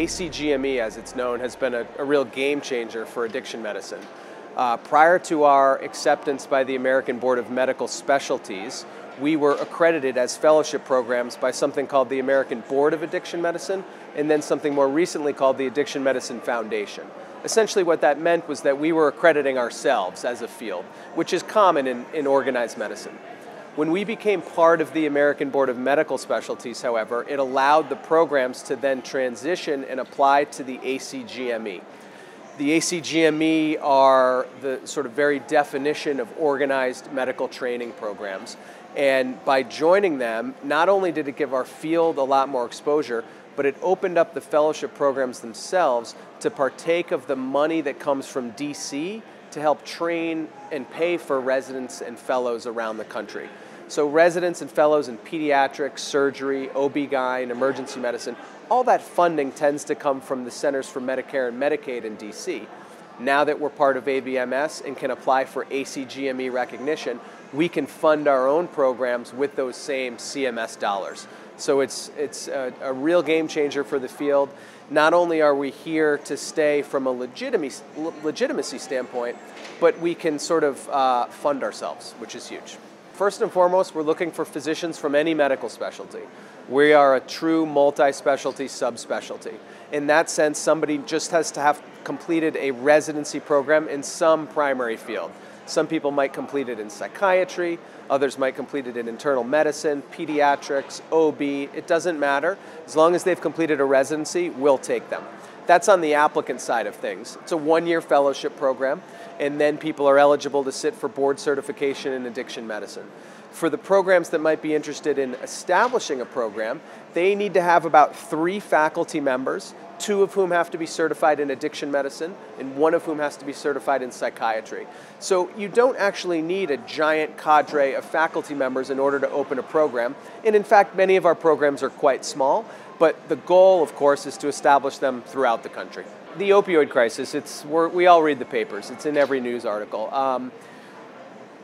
ACGME, as it's known, has been a real game changer for addiction medicine. Prior to our acceptance by the American Board of Medical Specialties, we were accredited as fellowship programs by something called the American Board of Addiction Medicine, and then something more recently called the Addiction Medicine Foundation. Essentially what that meant was that we were accrediting ourselves as a field, which is common in organized medicine. When we became part of the American Board of Medical Specialties, however, it allowed the programs to then transition and apply to the ACGME. The ACGME are the sort of very definition of organized medical training programs. And by joining them, not only did it give our field a lot more exposure, but it opened up the fellowship programs themselves to partake of the money that comes from DC to help train and pay for residents and fellows around the country. So residents and fellows in pediatrics, surgery, OB-GYN, emergency medicine, all that funding tends to come from the Centers for Medicare and Medicaid in DC. Now that we're part of ABMS and can apply for ACGME recognition, we can fund our own programs with those same CMS dollars. So it's a real game changer for the field. Not only are we here to stay from a legitimacy standpoint, but we can sort of fund ourselves, which is huge. First and foremost, we're looking for physicians from any medical specialty. We are a true multi-specialty subspecialty. In that sense, somebody just has to have completed a residency program in some primary field. Some people might complete it in psychiatry, others might complete it in internal medicine, pediatrics, OB, it doesn't matter. As long as they've completed a residency, we'll take them. That's on the applicant side of things. It's a one-year fellowship program, and then people are eligible to sit for board certification in addiction medicine. For the programs that might be interested in establishing a program, they need to have about 3 faculty members, 2 of whom have to be certified in addiction medicine, and 1 of whom has to be certified in psychiatry. So you don't actually need a giant cadre of faculty members in order to open a program. And in fact, many of our programs are quite small, but the goal, of course, is to establish them throughout the country. The opioid crisis, we all read the papers. It's in every news article.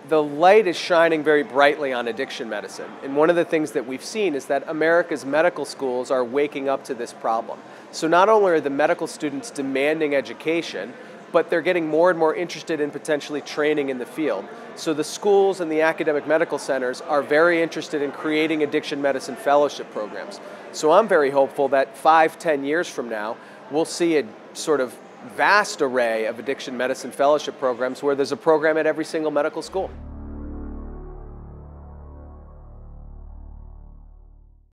The light is shining very brightly on addiction medicine. And one of the things that we've seen is that America's medical schools are waking up to this problem. So not only are the medical students demanding education, but they're getting more and more interested in potentially training in the field. So the schools and the academic medical centers are very interested in creating addiction medicine fellowship programs. So I'm very hopeful that 5-10 years from now, we'll see a sort of vast array of addiction medicine fellowship programs where there's a program at every single medical school.